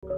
Hey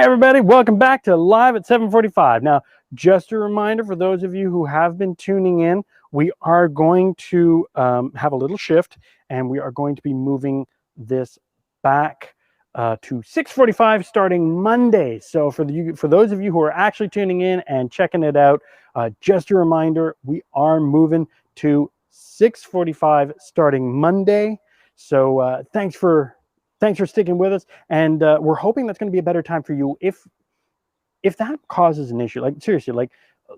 everybody, welcome back to Live at 7:45. Now, just a reminder for those of you who have been tuning in, we are going to have a little shift, and we are going to be moving this back to 6:45 starting Monday. So for those of you who are actually tuning in and checking it out, just a reminder, we are moving to 6:45 starting Monday. So thanks for sticking with us, and we're hoping that's going to be a better time for you. If that causes an issue, like seriously, like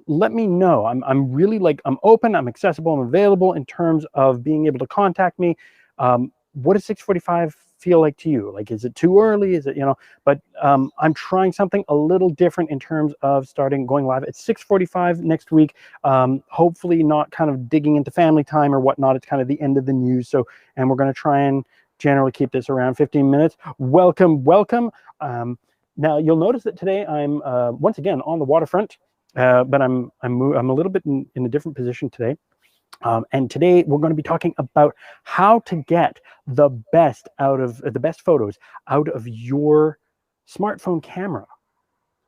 let me know. I'm really I'm open, I'm accessible, I'm available in terms of being able to contact me. What does 6:45 feel like to you? Like, is it too early? Is it, but I'm trying something a little different in terms of going live at 6:45 next week. Hopefully not kind of digging into family time or whatnot. It's kind of the end of the news. And we're going to try and generally keep this around 15 minutes. Welcome. Now you'll notice that today I'm once again on the waterfront, but I'm a little bit in a different position today. And today we're going to be talking about how to get the best photos out of your smartphone camera.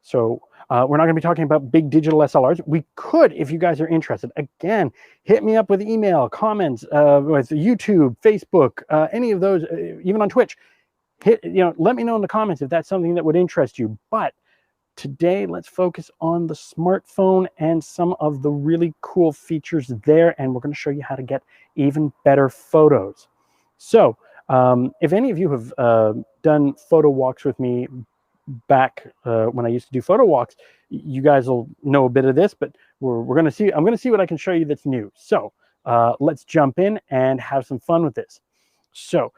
So we're not going to be talking about big digital SLRs. We could, if you guys are interested. Again, hit me up with email, comments, with YouTube, Facebook, any of those, even on Twitch. Let me know in the comments if that's something that would interest you. But today, let's focus on the smartphone and some of the really cool features there, and we're going to show you how to get even better photos. So if any of you have done photo walks with me back when I used to do photo walks, you guys will know a bit of this, but we're going to see. I'm going to see what I can show you that's new. So let's jump in and have some fun with this. So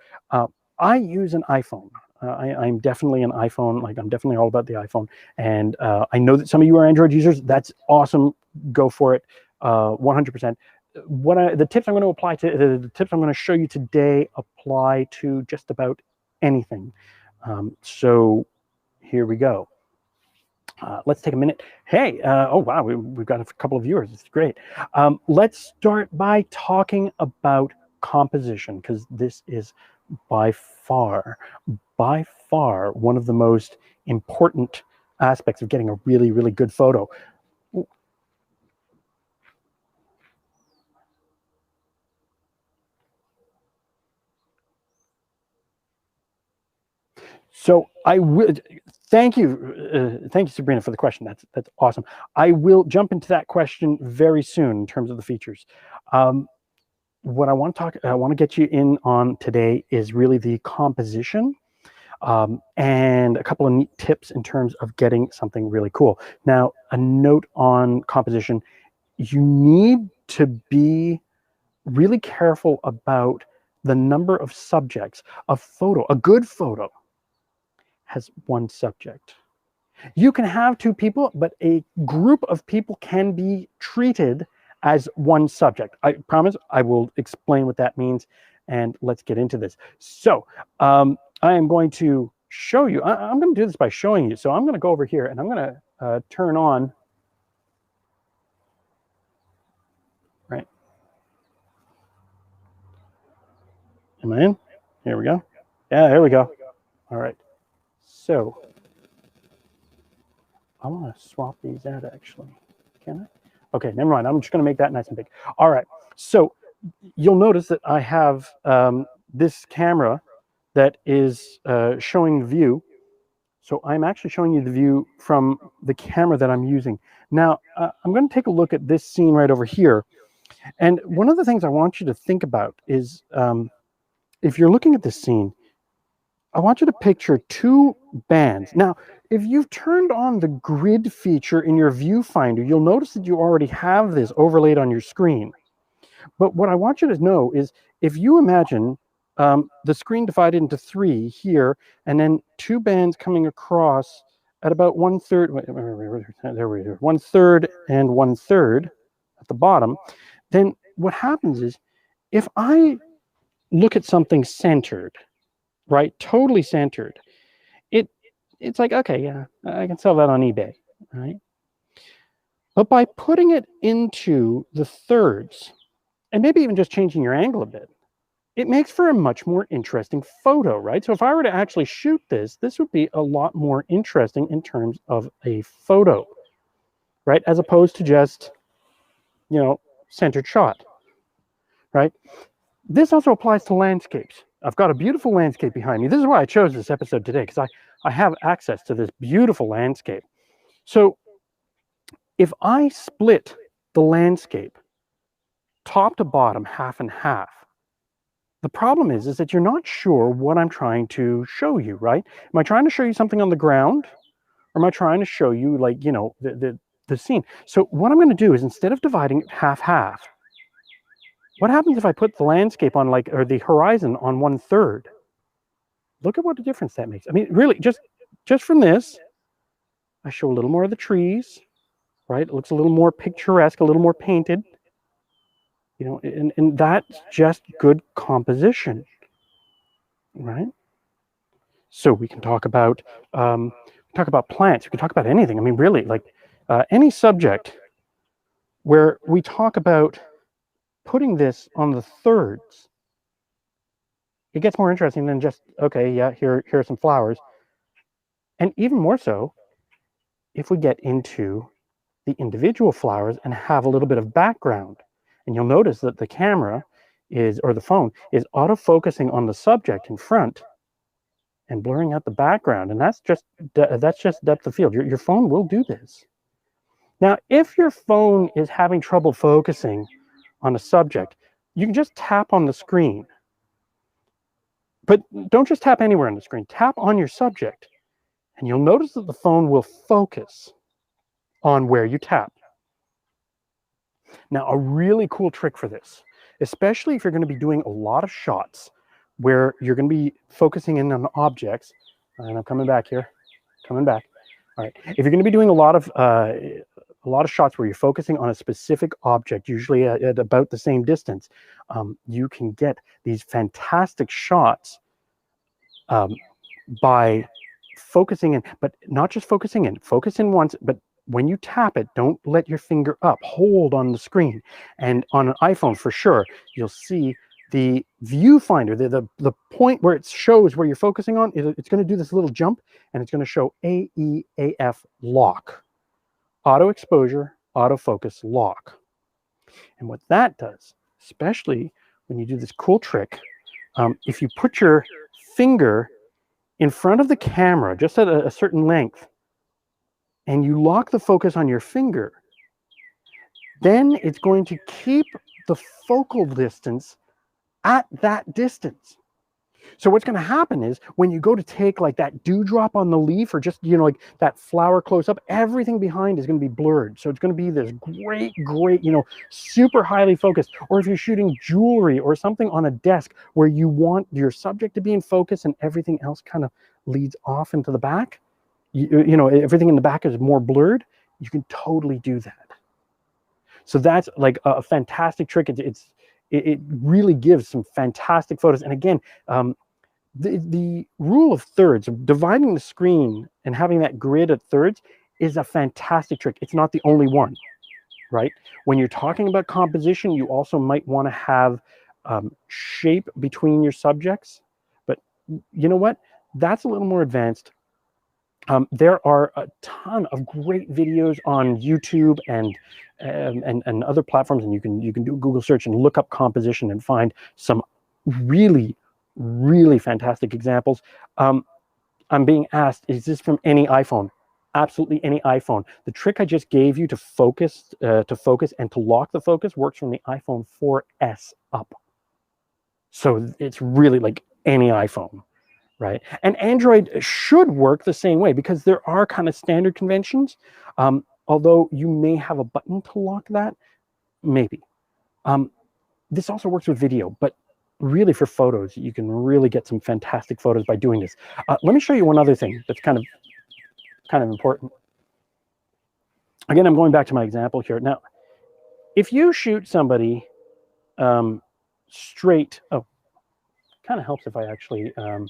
I use an iPhone. I'm definitely an iPhone. I'm definitely all about the iPhone. And I know that some of you are Android users. That's awesome. Go for it. 100%. The tips I'm going to show you today apply to just about anything. So here we go. Let's take a minute. Hey, oh wow, we've got a couple of viewers. It's great. Let's start by talking about composition, because this is by far one of the most important aspects of getting a really, really good photo. So I will thank you, Sabrina, for the question. That's awesome. I will jump into that question very soon in terms of the features. What I want to get you in on today is really the composition, and a couple of neat tips in terms of getting something really cool. Now, a note on composition: you need to be really careful about the number of subjects. A good photo has one subject. You can have two people, but a group of people can be treated as one subject. I promise I will explain what that means, and let's get into this. So I am going to show you. I'm going to do this by showing you. So I'm going to go over here, and I'm going to turn on. Right. Am I in? Here we go. Yeah, here we go. All right. So I want to swap these out, actually. Can I? Okay, never mind. I'm just going to make that nice and big. All right. So you'll notice that I have this camera that is showing the view. So I'm actually showing you the view from the camera that I'm using. Now, I'm going to take a look at this scene right over here. And one of the things I want you to think about is, if you're looking at this scene, I want you to picture two bands. Now, if you've turned on the grid feature in your viewfinder, you'll notice that you already have this overlaid on your screen. But what I want you to know is, if you imagine the screen divided into 3 here, and then 2 bands coming across at about 1/3. There we are. 1/3 and 1/3 at the bottom. Then what happens is, if I look at something centered, right, totally centered, it it's like, okay, yeah, I can sell that on eBay, right? But by putting it into the thirds, and maybe even just changing your angle a bit, it makes for a much more interesting photo, right? So if I were to actually shoot this, this would be a lot more interesting in terms of a photo, right? As opposed to just, you know, centered shot, right? This also applies to landscapes. I've got a beautiful landscape behind me. This is why I chose this episode today, because I have access to this beautiful landscape. So if I split the landscape top to bottom, half and half, the problem is that you're not sure what I'm trying to show you, right? Am I trying to show you something on the ground? Or am I trying to show you, like, you know, the scene? So what I'm going to do is, instead of dividing it half, what happens if I put the landscape on, like, or the horizon on 1/3? Look at what a difference that makes. I mean, really, just from this, I show a little more of the trees, right? It looks a little more picturesque, a little more painted. You know, and that's just good composition, right? So we can talk about plants. We can talk about anything. I mean, really, like any subject where we talk about putting this on the thirds, it gets more interesting than just, okay, yeah, here are some flowers. And even more so if we get into the individual flowers and have a little bit of background. And you'll notice that the camera is, or the phone is, auto-focusing on the subject in front and blurring out the background. And that's just depth of field. Your phone will do this. Now, if your phone is having trouble focusing on a subject, you can just tap on the screen. But don't just tap anywhere on the screen. Tap on your subject, and you'll notice that the phone will focus on where you tap. Now, a really cool trick for this, especially if you're going to be doing a lot of shots where you're going to be focusing in on objects, and I'm coming back here, coming back. All right, if you're going to be doing a lot of shots where you're focusing on a specific object, usually at about the same distance, you can get these fantastic shots by focusing in, but not just focusing in. Focus in once, but when you tap it, don't let your finger up. Hold on the screen. And on an iPhone, for sure, you'll see the viewfinder, the point where it shows where you're focusing on, it's going to do this little jump, and it's going to show AEAF lock. Auto exposure, autofocus lock. And what that does, especially when you do this cool trick, if you put your finger in front of the camera, just at a certain length, and you lock the focus on your finger, then it's going to keep the focal distance at that distance. So what's going to happen is, when you go to take like that dewdrop on the leaf, or just, you know, like that flower close up, everything behind is going to be blurred. So it's going to be this great, you know, super highly focused. Or if you're shooting jewelry or something on a desk where you want your subject to be in focus and everything else kind of leads off into the back, you know, everything in the back is more blurred, you can totally do that. So that's like a fantastic trick. It really gives some fantastic photos. And again, the rule of thirds, dividing the screen and having that grid at thirds, is a fantastic trick. It's not the only one, right? When you're talking about composition, you also might want to have shape between your subjects. But you know what? That's a little more advanced. There are a ton of great videos on YouTube and other platforms, and you can do a Google search and look up composition and find some really fantastic examples. I'm being asked, is this from any iPhone? Absolutely any iPhone. The trick I just gave you to focus and to lock the focus works from the iPhone 4S up. So it's really like any iPhone. Right. And Android should work the same way, because there are kind of standard conventions. Although you may have a button to lock that, maybe. This also works with video, but really for photos, you can really get some fantastic photos by doing this. Let me show you one other thing that's kind of important. Again, I'm going back to my example here. Now, if you shoot somebody straight, oh, kind of helps if I actually kind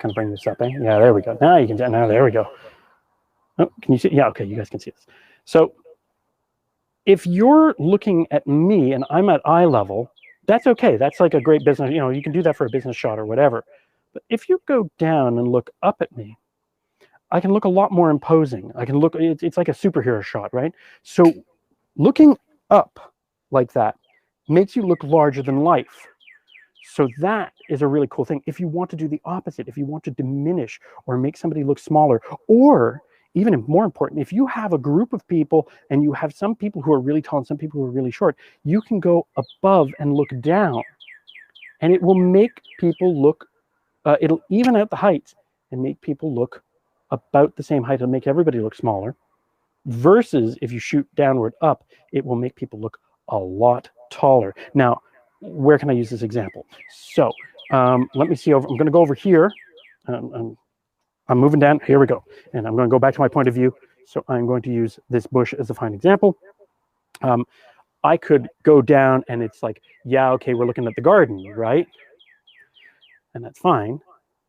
of bring this up, eh? Yeah, there we go. Now you can, now there we go. Oh, can you see? Yeah, okay, you guys can see this. So if you're looking at me and I'm at eye level, that's okay. That's like a great business, you can do that for a business shot or whatever. But if you go down and look up at me, I can look a lot more imposing. I can look, it's like a superhero shot, right? So looking up like that makes you look larger than life. So that is a really cool thing. If you want to do the opposite, if you want to diminish or make somebody look smaller, or even more important, if you have a group of people and you have some people who are really tall and some people who are really short, you can go above and look down, and it will make people look, it'll even out the heights and make people look about the same height. It'll make everybody look smaller, versus if you shoot downward up, it will make people look a lot taller. Now, where can I use this example? So let me see over, I'm going to go over here. I'm moving down, here we go. And I'm going to go back to my point of view. So I'm going to use this bush as a fine example. I could go down and it's like, yeah, okay, we're looking at the garden, right? And that's fine.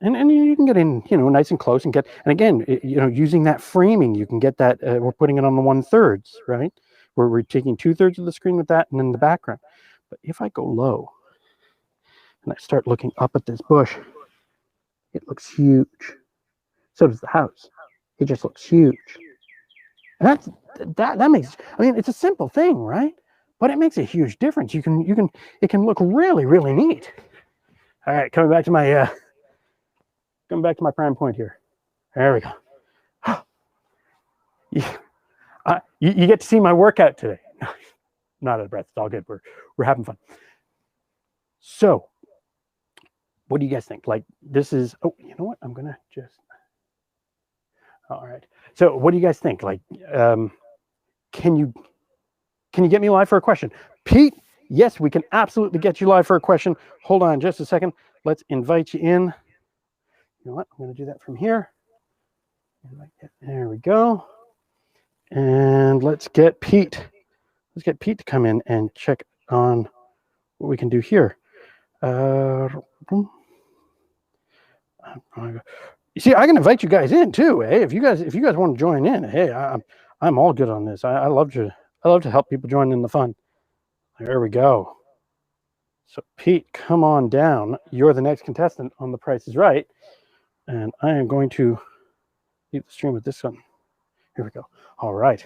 And you can get in, nice and close and get, and again, using that framing, you can get that, we're putting it on the 1/3, right? We're taking 2/3 of the screen with that and then the background. But if I go low and I start looking up at this bush, it looks huge. So does the house. It just looks huge. And that makes, I mean, it's a simple thing, right? But it makes a huge difference. It can look really, really neat. All right, coming back to my prime point here. There we go. You get to see my workout today. Not out of breath. It's all good. We're having fun. So, what do you guys think? Like, this is, oh, you know what? I'm gonna just, all right. So, what do you guys think? Like, can you get me live for a question? Pete, yes, we can absolutely get you live for a question. Hold on just a second. Let's invite you in. You know what? I'm going to do that from here. There we go. And let's get Pete. Let's get Pete to come in and check on what we can do here. You see, I can invite you guys in too. Hey, if you guys want to join in, hey, I'm all good on this. I love to help people join in the fun. There we go. So Pete, come on down. You're the next contestant on The Price is Right. And I am going to leave the stream with this one. Here we go. All right.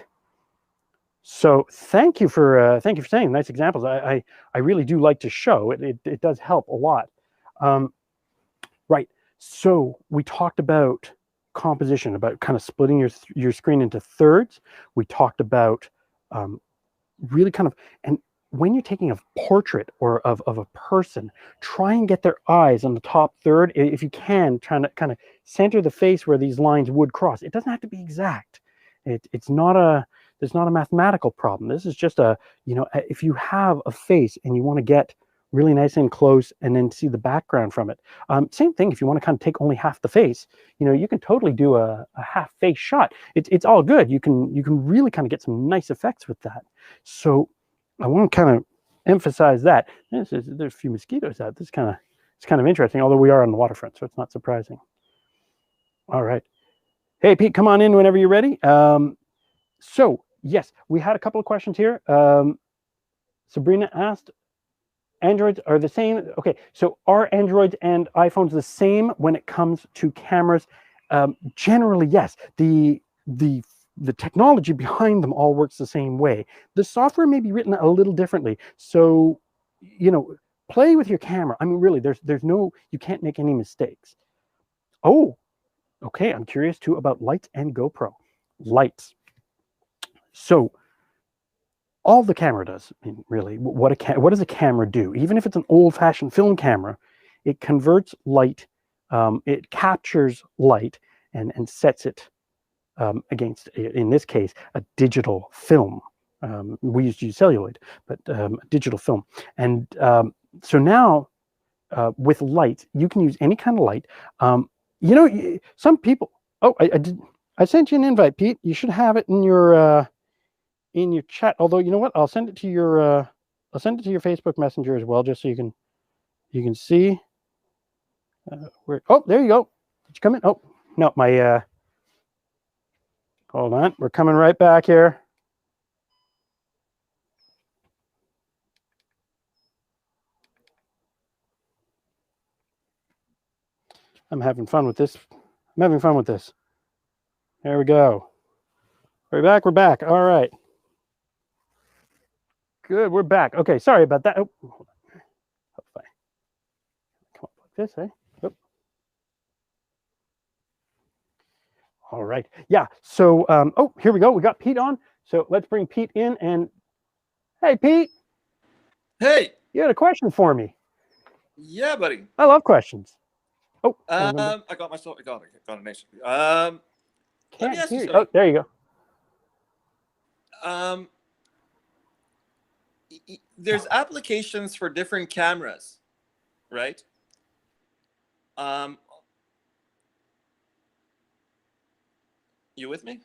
So thank you for saying nice examples. I really do like to show it. It does help a lot. Right. So we talked about composition, about kind of splitting your screen into thirds. We talked about really kind of, and when you're taking a portrait or of a person, try and get their eyes on the top third. If you can, trying to kind of center the face where these lines would cross. It doesn't have to be exact. There's not a mathematical problem. This is just if you have a face and you want to get really nice and close and then see the background from it. Same thing if you want to kind of take only half the face, you can totally do a half face shot. It's all good. You can really kind of get some nice effects with that. So I want to kind of emphasize that. There's a few mosquitoes out. It's kind of interesting, although we are on the waterfront, so it's not surprising. All right. Hey, Pete, come on in whenever you're ready. So, yes, we had a couple of questions here. Sabrina asked, Androids are the same. Okay, so are Androids and iPhones the same when it comes to cameras? Generally, yes. The technology behind them all works the same way. The software may be written a little differently. So, play with your camera. I mean, really, you can't make any mistakes. Oh, okay. I'm curious too about lights and GoPro. Lights. So, all the camera does, I mean, really, what does a camera do? Even if it's an old-fashioned film camera, it converts light, it captures light and sets it against, in this case, a digital film. we used to use celluloid, but digital film. And so now with lights, you can use any kind of light. You know, some people. Oh, I did. I sent you an invite, Pete. You should have it in your chat. Although, you know what? I'll send it to your Facebook Messenger as well, just so you can see. Where? Oh, there you go. Did you come in? Oh, no, my. Hold on. We're coming right back here. I'm having fun with this. I'm having fun with this. There we go. We're back. We're back. All right. Good. We're back. Okay. Sorry about that. Oh, hold on. Come up like this, eh? Oh. All right. Yeah. So, oh, here we go. We got Pete on. So let's bring Pete in. And hey, Pete. Hey. You had a question for me. Yeah, buddy. I love questions. Oh. I got myself. I got it. Nice. Can't hear you. Oh, there you go. There's applications for different cameras, right? You with me?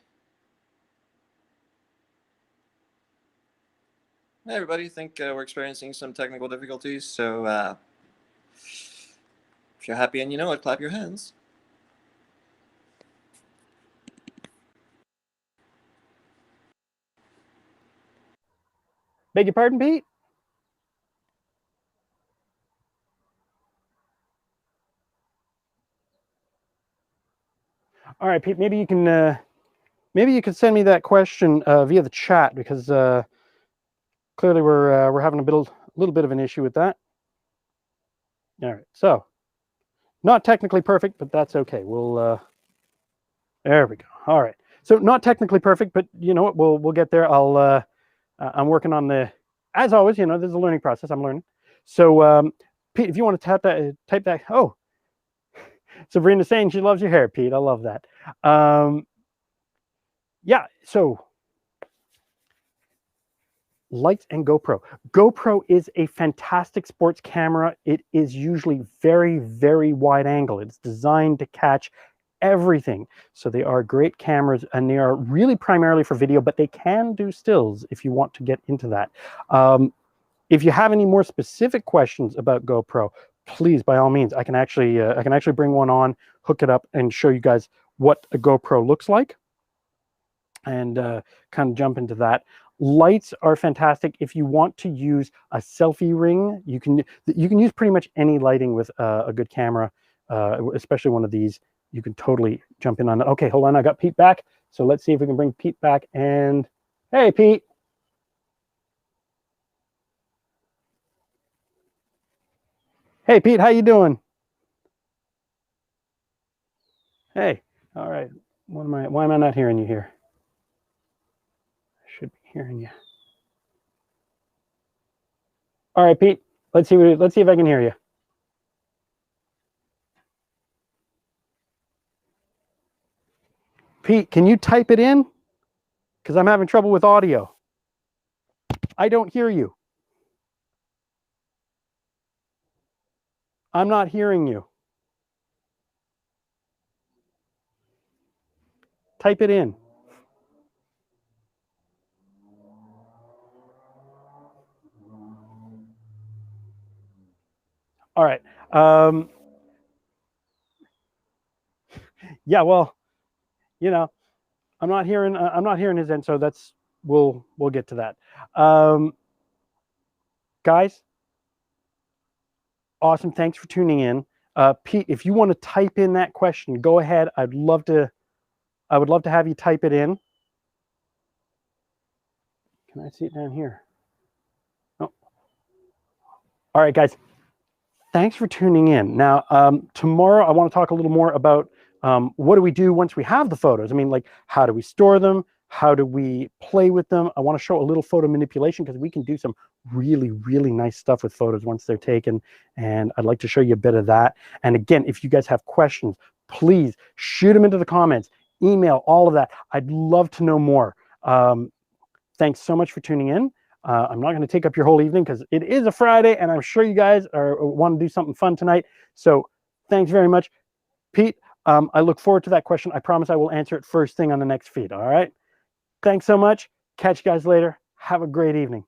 Hey, everybody. I think we're experiencing some technical difficulties. So if you're happy and you know it, clap your hands. Beg your pardon, Pete? All right, Pete, maybe you can send me that question via the chat, because clearly we're having a little bit of an issue with that. All right, so not technically perfect, but that's okay. We'll there we go. All right, so not technically perfect, but you know what? We'll get there. I'm working on as always. You know, there's a learning process. I'm learning. So Pete, if you want to type that. Oh, Sabrina's saying she loves your hair, Pete. I love that. Yeah, so lights and GoPro. GoPro is a fantastic sports camera. It is usually very, very wide angle. It's designed to catch everything. So they are great cameras, and they are really primarily for video, but they can do stills if you want to get into that. If you have any more specific questions about GoPro, please, by all means, I can actually bring one on, hook it up, and show you guys what a GoPro looks like, and kind of jump into that. Lights are fantastic. If you want to use a selfie ring, you can use pretty much any lighting with a good camera, especially one of these. You can totally jump in on it. Okay, hold on. I got Pete back. So let's see if we can bring Pete back. And hey, Pete. Hey, Pete, how you doing? Hey, all right. Why am I not hearing you here? I should be hearing you. All right, Pete. Let's see if I can hear you. Pete, can you type it in? Because I'm having trouble with audio. I don't hear you. I'm not hearing you. Type it in. All right. Yeah, well, you know, I'm not hearing his end, so we'll get to that. Guys, awesome. Thanks for tuning in. Pete, if you want to type in that question, go ahead. I would love to have you type it in. Can I see it down here? Oh. All right, guys. Thanks for tuning in. Now, tomorrow I want to talk a little more about what do we do once we have the photos? I mean, like, how do we store them? How do we play with them? I want to show a little photo manipulation, because we can do some really, really nice stuff with photos once they're taken. And I'd like to show you a bit of that. And again, if you guys have questions, please shoot them into the comments, email, all of that. I'd love to know more. thanks so much for tuning in. I'm not going to take up your whole evening because it is a Friday, and I'm sure you guys want to do something fun tonight. So thanks very much. Pete, I look forward to that question. I promise I will answer it first thing on the next feed. All right. Thanks so much. Catch you guys later. Have a great evening.